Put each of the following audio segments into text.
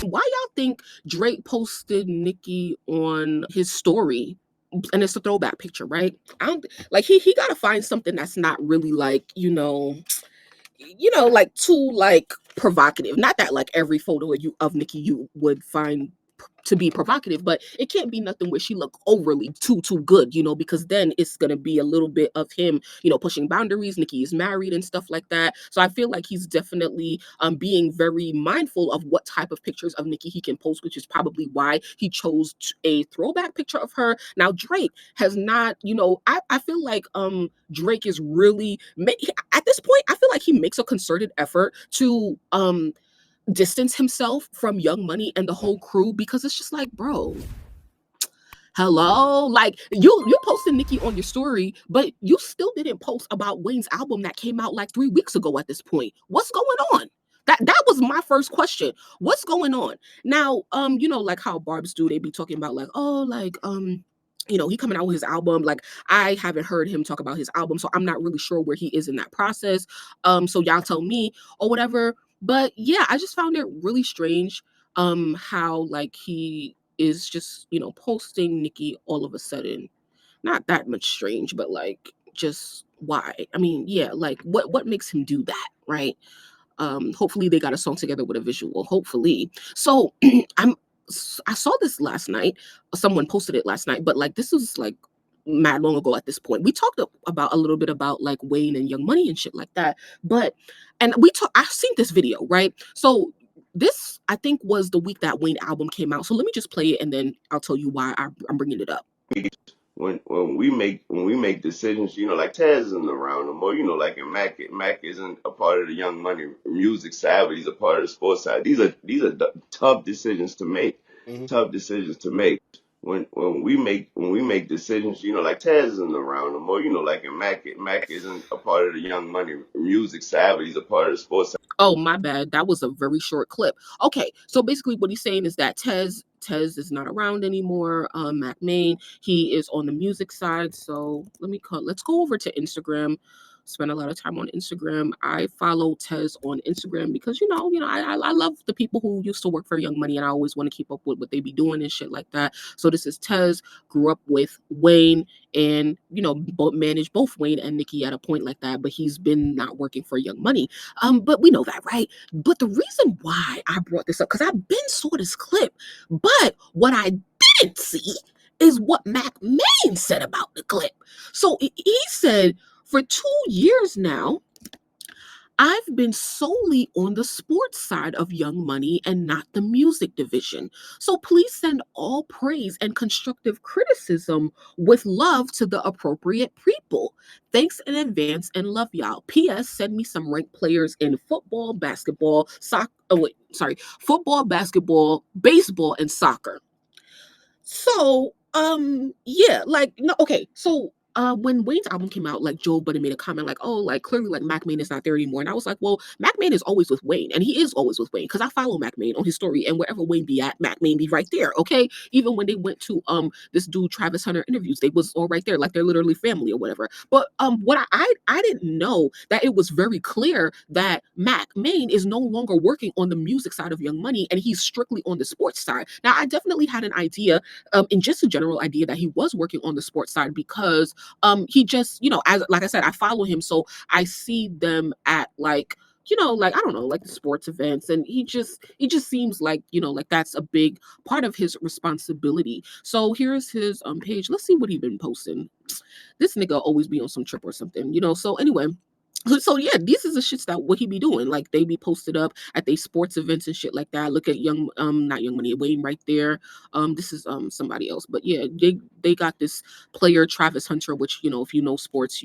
Why y'all think Drake posted Nicki on his story? And it's a throwback picture, right? I don't like he got to find something that's not really like, like too like provocative. Not that like every photo of Nicki you would find to be provocative, but it can't be nothing where she look overly too good, because then it's gonna be a little bit of him, pushing boundaries. Nicki is married and stuff like that. So I feel like he's definitely being very mindful of what type of pictures of Nicki he can post, which is probably why he chose a throwback picture of her. Now Drake has not, I feel like Drake is really at this point, I feel like he makes a concerted effort to distance himself from Young Money and the whole crew, because it's just like, bro, hello, like you posted Nicki on your story, but you still didn't post about Wayne's album that came out like 3 weeks ago at this point. What's going on? That was my first question. What's going on? Now, like how Barb's do, they be talking about like, oh, like he coming out with his album. Like, I haven't heard him talk about his album, so I'm not really sure where he is in that process. So y'all tell me or whatever. But yeah, I just found it really strange how like he is just, posting Nicki all of a sudden. Not that much strange, but like just why? I mean, yeah, like what makes him do that, right? Hopefully they got a song together with a visual. Hopefully. So I'm I saw this last night. Someone posted it last night, but like this was like mad long ago at this point. We talked about a little bit about like Wayne and Young Money and shit like that. But and we talk I've seen this video, right? So this I think was the week that Wayne album came out. So let me just play it and then I'll tell you why I'm bringing it up. When we make decisions, like Taz isn't around no more. Like and Mac isn't a part of the Young Money music side, but he's a part of the sports side. These are tough decisions to make. Mhm. Tough decisions to make. When we make decisions, like Taz isn't around no more. Like and Mac isn't a part of the Young Money music side, but he's a part of the sports side. Oh, my bad. That was a very short clip. Okay, so basically what he's saying is that Tez is not around anymore. Mack Maine, he is on the music side. So let's go over to Instagram. Spend a lot of time on Instagram. I follow Tez on Instagram because I love the people who used to work for Young Money, and I always want to keep up with what they be doing and shit like that. So this is Tez, grew up with Wayne, and managed both Wayne and Nicki at a point like that, but he's been not working for Young Money. But we know that, right? But the reason why I brought this up, because I've been saw this clip, but what I didn't see is what Mack Maine said about the clip. So he said, for 2 years now, I've been solely on the sports side of Young Money and not the music division. So please send all praise and constructive criticism with love to the appropriate people. Thanks in advance and love y'all. P.S. Send me some ranked players in football, basketball, soccer. Oh, wait, sorry. Football, basketball, baseball, and soccer. So, yeah, like, no, okay. So, when Wayne's album came out, like Joe Budden made a comment like, "Oh, like clearly, like Mack Maine is not there anymore." And I was like, "Well, Mack Maine is always with Wayne, and he is always with Wayne because I follow Mack Maine on his story, and wherever Wayne be at, Mack Maine be right there." Okay, even when they went to this dude Travis Hunter interviews, they was all right there, like they're literally family or whatever. But what I didn't know that it was very clear that Mack Maine is no longer working on the music side of Young Money, and he's strictly on the sports side. Now, I definitely had an idea and just a general idea that he was working on the sports side because he just as like I said, I follow him, so I see them at like like I don't know, like the sports events, and he just seems like like that's a big part of his responsibility. So here's his page. Let's see what he been posting. This nigga always be on some trip or something, so anyway, so yeah, these is the shits that what he be doing. Like they be posted up at they sports events and shit like that. Look at young not Young Money, Wayne right there. This is somebody else. But yeah, they got this player Travis Hunter, which if you know sports,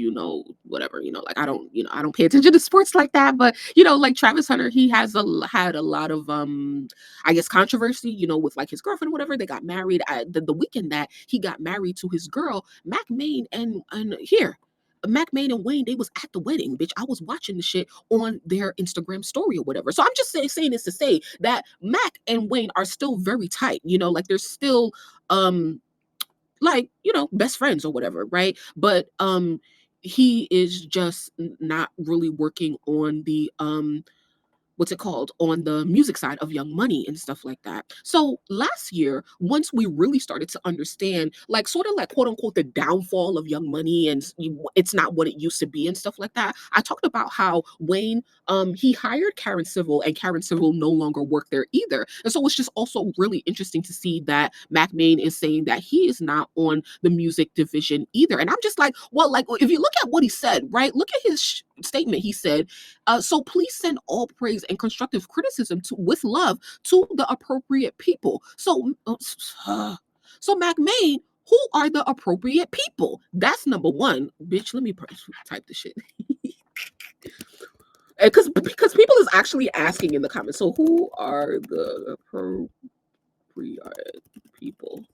whatever, like I don't pay attention to sports like that, but like Travis Hunter, he has had a lot of I guess controversy, with like his girlfriend or whatever. They got married the weekend that he got married to his girl, Mack Maine, and here Mack Maine and Wayne, they was at the wedding, bitch. I was watching the shit on their Instagram story or whatever. So I'm just saying this to say that Mack and Wayne are still very tight, like they're still like, best friends or whatever, right? But he is just not really working on the what's it called, on the music side of Young Money and stuff like that. So last year, once we really started to understand, like, sort of like, quote unquote, the downfall of Young Money, and it's not what it used to be and stuff like that, I talked about how Wayne, he hired Karen Civil, and Karen Civil no longer worked there either. And so it's just also really interesting to see that Mack Maine is saying that he is not on the music division either. And I'm just like, well, like, if you look at what he said, right? Look at his statement. He said, so please send all praise and constructive criticism with love to the appropriate people. So Mack Maine, who are the appropriate people? That's number one. Bitch, let me type the shit. Because people is actually asking in the comments. So who are the appropriate people?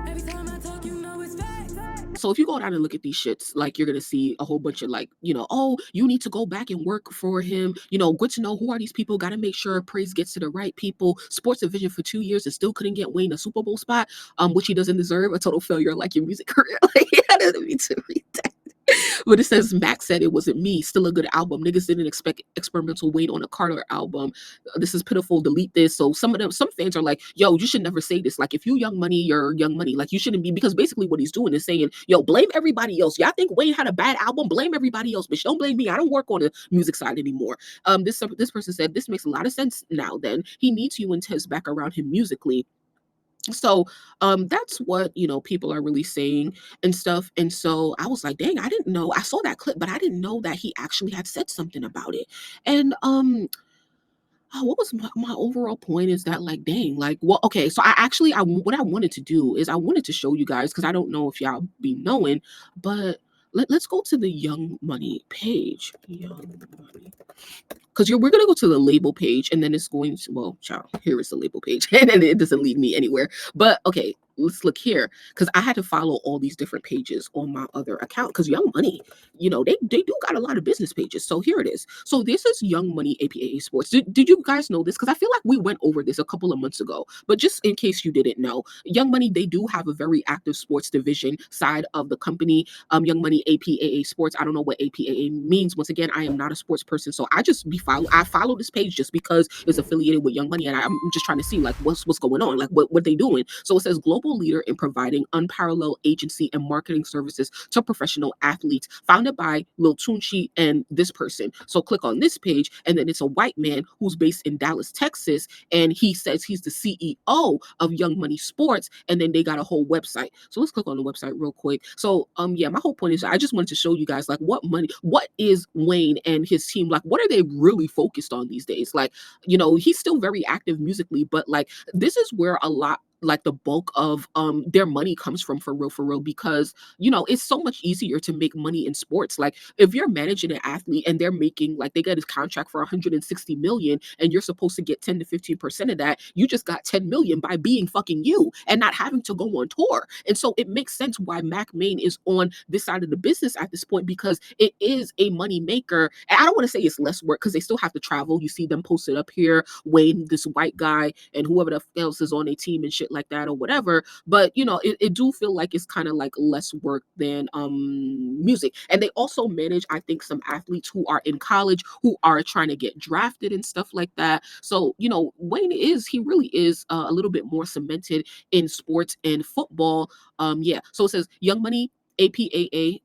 Every time I talk, you know it's facts. So if you go down and look at these shits, like, you're gonna see a whole bunch of, like, oh, you need to go back and work for him. Good to know who are these people. Got to make sure praise gets to the right people. Sports division for 2 years and still couldn't get Wayne a Super Bowl spot, which he doesn't deserve. A total failure, like your music career. Like, I didn't mean to read that. But it says Mac said it wasn't me. Still a good album. Niggas didn't expect experimental Wayne on a Carter album. This is pitiful. Delete this. So some fans are like, yo, you should never say this. Like, if you Young Money, you're Young Money. Like, you shouldn't be, because basically what he's doing is saying, yo, blame everybody else. Y'all think Wayne had a bad album? Blame everybody else, but don't blame me. I don't work on the music side anymore. This person said, this makes a lot of sense now. Then he needs you and Tez back around him musically. So that's what people are really saying and stuff. And so I was like, dang, I didn't know. I saw that clip, but I didn't know that he actually had said something about it. And what was my overall point is that, like, dang, like, well, okay, so what I wanted to do is I wanted to show you guys, because I don't know if y'all be knowing, but let's go to the Young Money page. Young Money. Because we're going to go to the label page, and then it's going to, well, child, here is the label page, and then it doesn't lead me anywhere. But okay, let's look here, because I had to follow all these different pages on my other account, because Young Money, they do got a lot of business pages. So here it is. So this is Young Money APAA Sports. Did you guys know this? Because I feel like we went over this a couple of months ago, but just in case you didn't know, Young Money, they do have a very active sports division side of the company. Young Money APAA Sports. I don't know what APAA means. Once again, I am not a sports person, so I follow this page just because it's affiliated with Young Money, and I'm just trying to see, like, what's going on, like, what they doing. So it says global leader in providing unparalleled agency and marketing services to professional athletes, founded by Lil Tunchi and this person. So click on this page, and then it's a white man who's based in Dallas, Texas, and he says he's the CEO of Young Money Sports, and then they got a whole website. So let's click on the website real quick. So yeah, my whole point is I just wanted to show you guys, like, what is Wayne and his team, like, what are they really focused on these days? Like, he's still very active musically, but, like, this is where a lot, like, the bulk of their money comes from, for real, because it's so much easier to make money in sports. Like, if you're managing an athlete and they're making, like, they get his contract for 160 million, and you're supposed to get 10 to 15% of that, you just got 10 million by being fucking you and not having to go on tour. And so it makes sense why Mack Maine is on this side of the business at this point, because it is a money maker. And I don't want to say it's less work, because they still have to travel. You see them posted up here, Wayne, this white guy, and whoever else is on a team and shit like that, or whatever. But it do feel like it's kind of like less work than music. And they also manage, I think, some athletes who are in college who are trying to get drafted and stuff like that. So Wayne really is a little bit more cemented in sports and football. Yeah, so it says Young Money APAA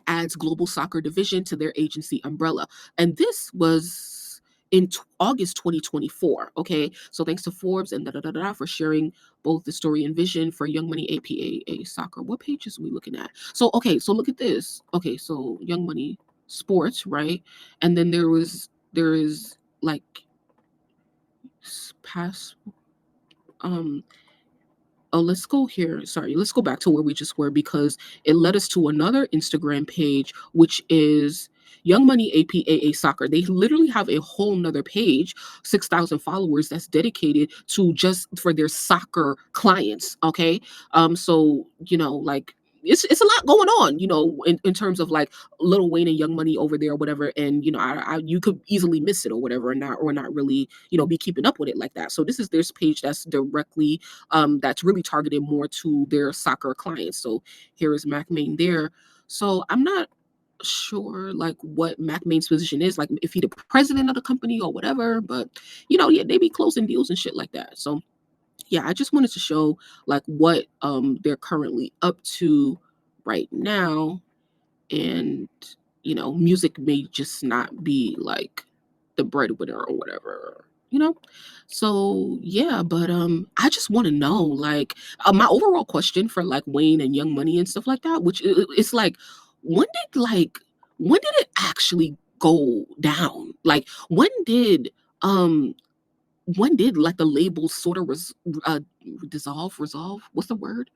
adds global soccer division to their agency umbrella, and this was in August 2024. Okay, so thanks to Forbes and for sharing both the story and vision for Young Money APAA Soccer. What pages are we looking at? So okay, so look at this. Okay, so Young Money Sports, right? And then there is like past oh, let's go here. Sorry, let's go back to where we just were, because it led us to another Instagram page, which is Young Money APAA Soccer. They literally have a whole nother page, 6,000 followers, that's dedicated to just for their soccer clients. Okay. So, like, it's a lot going on, in terms of, like, Lil Wayne and Young Money over there or whatever. And, you could easily miss it or whatever, and not really, be keeping up with it like that. So this is this page that's directly, that's really targeted more to their soccer clients. So here is Mack Maine there. So I'm not sure like what Mack Maine's position is, like if he the president of the company or whatever, but yeah, they be closing deals and shit like that. So yeah, I just wanted to show like what they're currently up to right now. And music may just not be like the breadwinner or whatever. So yeah, but I just want to know like my overall question for like Wayne and Young Money and stuff like that, which it's like when did like when did it actually go down? Like um when did like the labels sort of uh resolve, what's the word,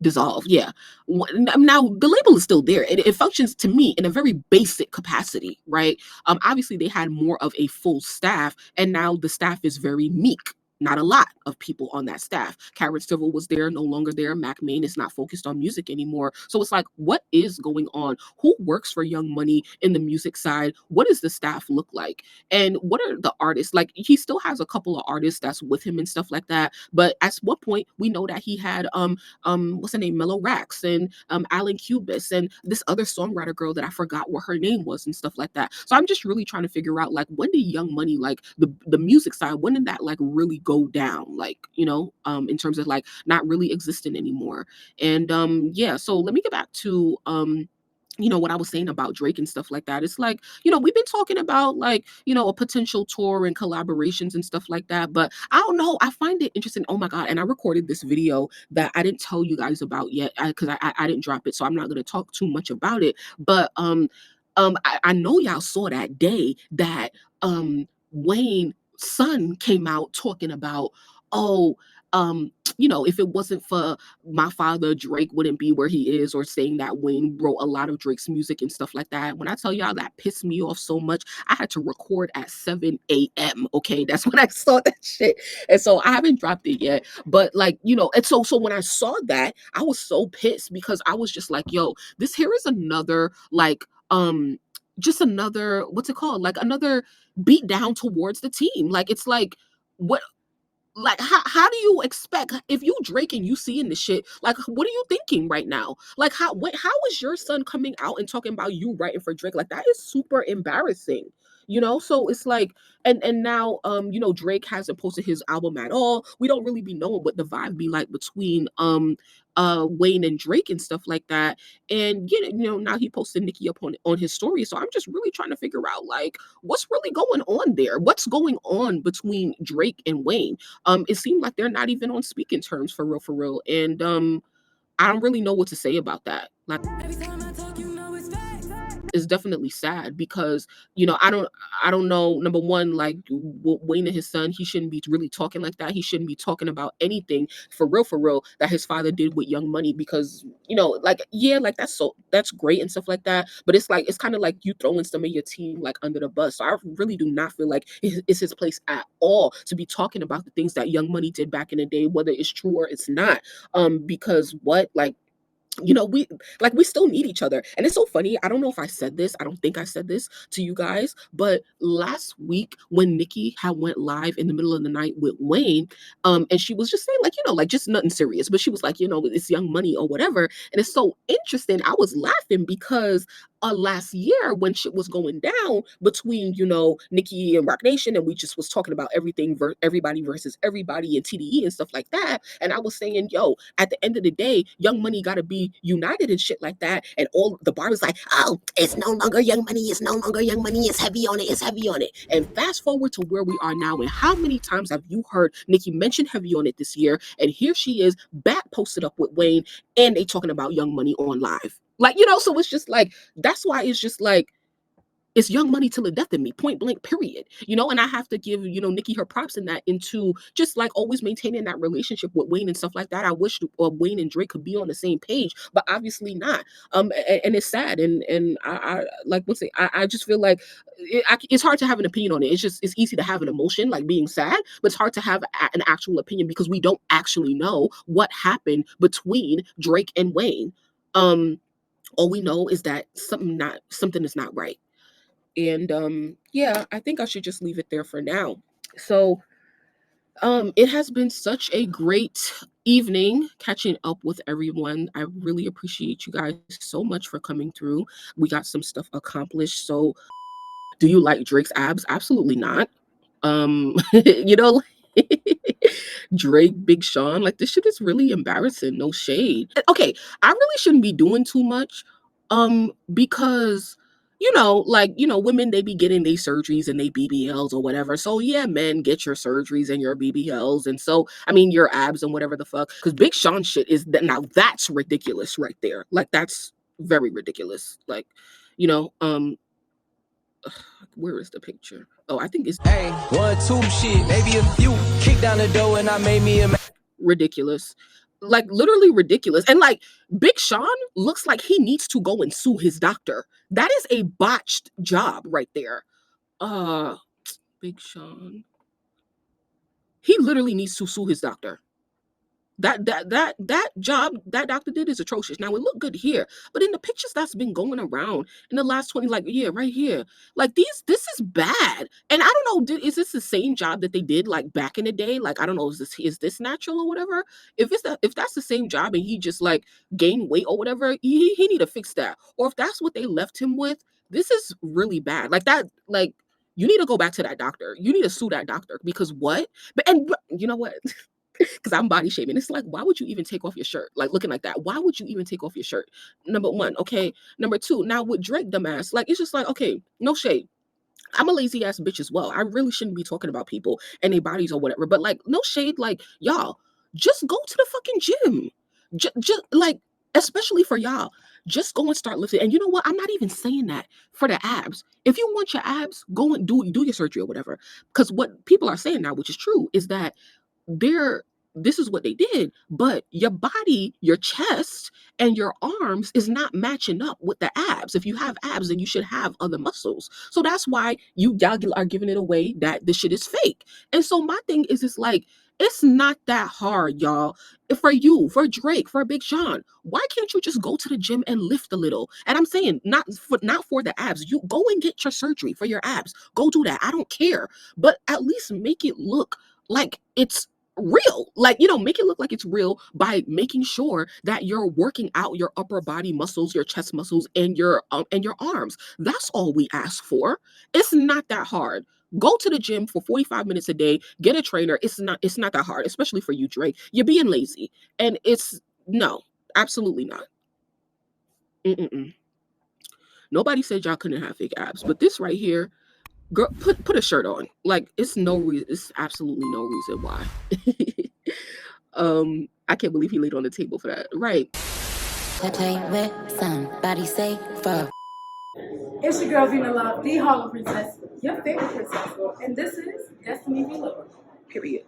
dissolve, yeah. Now the label is still there. It functions to me in a very basic capacity, right? Obviously they had more of a full staff, and now the staff is very meek. Not a lot of people on that staff. Karen Civil was there, no longer there. Mack Maine is not focused on music anymore. So it's like, what is going on? Who works for Young Money in the music side? What does the staff look like? And what are the artists? Like, he still has a couple of artists that's with him and stuff like that. But at what point we know that he had what's her name, Mellow Rax, and Alan Cubis, and this other songwriter girl that I forgot what her name was and stuff like that. So I'm just really trying to figure out like when did Young Money, like the music side, when did that like really go down, like in terms of like not really existing anymore. And yeah, so let me get back to what I was saying about Drake and stuff like that. It's like, we've been talking about like, a potential tour and collaborations and stuff like that. But I don't know. I find it interesting. Oh my God. And I recorded this video that I didn't tell you guys about yet because I didn't drop it. So I'm not going to talk too much about it. But I know y'all saw that day that Wayne's son came out talking about, oh, if it wasn't for my father, Drake wouldn't be where he is, or saying that Wayne wrote a lot of Drake's music and stuff like that. When I tell y'all that pissed me off so much, I had to record at 7 a.m. Okay, that's when I saw that shit. And so I haven't dropped it yet. But like, and so when I saw that, I was so pissed because I was just like, yo, this here is another like just another, what's it called? Like another beat down towards the team. Like it's like what like how do you expect if you Drake and you seeing this shit, like what are you thinking right now? Like how is your son coming out and talking about you writing for Drake? Like that is super embarrassing. So it's like, and now Drake hasn't posted his album at all. We don't really be knowing what the vibe be like between Wayne and Drake and stuff like that. And now he posted Nicki up on his story. So I'm just really trying to figure out like what's really going on there. What's going on between Drake and Wayne? It seemed like they're not even on speaking terms for real, for real. And I don't really know what to say about that. Like, every time I talk, it's facts. It's definitely sad because I don't know. Number one, like Wayne and his son, he shouldn't be really talking like that. He shouldn't be talking about anything for real, that his father did with Young Money because like yeah, like that's great and stuff like that. But it's like it's kind of like you throwing some of your team like under the bus. So I really do not feel like it's his place at all to be talking about the things that Young Money did back in the day, whether it's true or it's not. Because what like we still need each other. And it's so funny, I don't know if I said this, I don't think I said this to you guys, but last week when Nicki had went live in the middle of the night with Wayne, and she was just saying like like just nothing serious, but she was like it's Young Money or whatever. And it's so interesting, I was laughing because last year when shit was going down between Nicki and Rock Nation, and we just was talking about everything everybody versus everybody and TDE and stuff like that, and I was saying, yo, at the end of the day, Young Money got to be united and shit like that. And all the bar was like, oh, it's no longer Young Money, it's no longer Young Money, it's heavy on it, it's heavy on it. And fast forward to where we are now, and how many times have you heard Nicki mention heavy on it this year? And here she is back posted up with Wayne, and they talking about Young Money on live. Like, so it's just like, that's why it's just like, it's Young Money till the death of me, point blank, period. And I have to give, Nicki her props in that, into just like always maintaining that relationship with Wayne and stuff like that. I wish Wayne and Drake could be on the same page, but obviously not. And it's sad. And I like, what's it? I just feel like it's hard to have an opinion on it. It's easy to have an emotion, like being sad, but it's hard to have an actual opinion because we don't actually know what happened between Drake and Wayne. All we know is that something is not right. And yeah, I think I should just leave it there for now. So it has been such a great evening catching up with everyone. I really appreciate you guys so much for coming through. We got some stuff accomplished. So, do you like Drake's abs? Absolutely not. You know, Drake, Big Sean, like this shit is really embarrassing. No shade. Okay, I really shouldn't be doing too much, because women, they be getting their surgeries and they BBLs or whatever. So yeah, men, get your surgeries and your BBLs, and so I mean your abs and whatever the fuck. Because Big Sean shit is that now that's ridiculous right there. Like that's very ridiculous. Like, you know, where is the picture? Oh, I think it's Hey, 1, 2 shit, maybe a few. Kick down the door and I made me a ridiculous. Like literally ridiculous. And like Big Sean looks like he needs to go and sue his doctor. That is a botched job right there. Big Sean. He literally needs to sue his doctor. That job that doctor did is atrocious. Now it looked good here, but in the pictures that's been going around in the last 20, like yeah, right here, like this is bad. And I don't know, is this the same job that they did like back in the day? Like I don't know, is this natural or whatever? If that's the same job and he just like gained weight or whatever, he need to fix that. Or if that's what they left him with, this is really bad. Like that, like you need to go back to that doctor. You need to sue that doctor because what? But you know what? Because I'm body shaming. It's like, why would you even take off your shirt? Like looking like that. Why would you even take off your shirt? Number one, okay. Number two, now with Drake dumbass, like it's just like, okay, no shade. I'm a lazy ass bitch as well. I really shouldn't be talking about people and their bodies or whatever. But like, no shade, like y'all, just go to the fucking gym. Just like, especially for y'all, just go and start lifting. And you know what? I'm not even saying that for the abs. If you want your abs, go and do your surgery or whatever. Because what people are saying now, which is true, is that this is what they did, but your body, your chest and your arms is not matching up with the abs. If you have abs, then you should have other muscles. So that's why y'all are giving it away that this shit is fake. And so my thing is, it's like, it's not that hard, y'all. For you, for Drake, for Big Sean, why can't you just go to the gym and lift a little? And I'm saying not for the abs. You go and get your surgery for your abs. Go do that. I don't care. But at least make it look like it's real. Like, make it look like it's real by making sure that you're working out your upper body muscles, your chest muscles, and your arms. That's all we ask for. It's not that hard. Go to the gym for 45 minutes a day, get a trainer. It's not that hard, especially for you, Drake. You're being lazy. And it's no, absolutely not. Mm-mm-mm. Nobody said y'all couldn't have fake abs, but this right here, girl, put a shirt on. Like it's no reason. It's absolutely no reason why. I can't believe he laid on the table for that. Right. Somebody say fuck. It's your girl Vina Love, the Harlem Princess, your favorite princess, and this is Destiny Below. Period.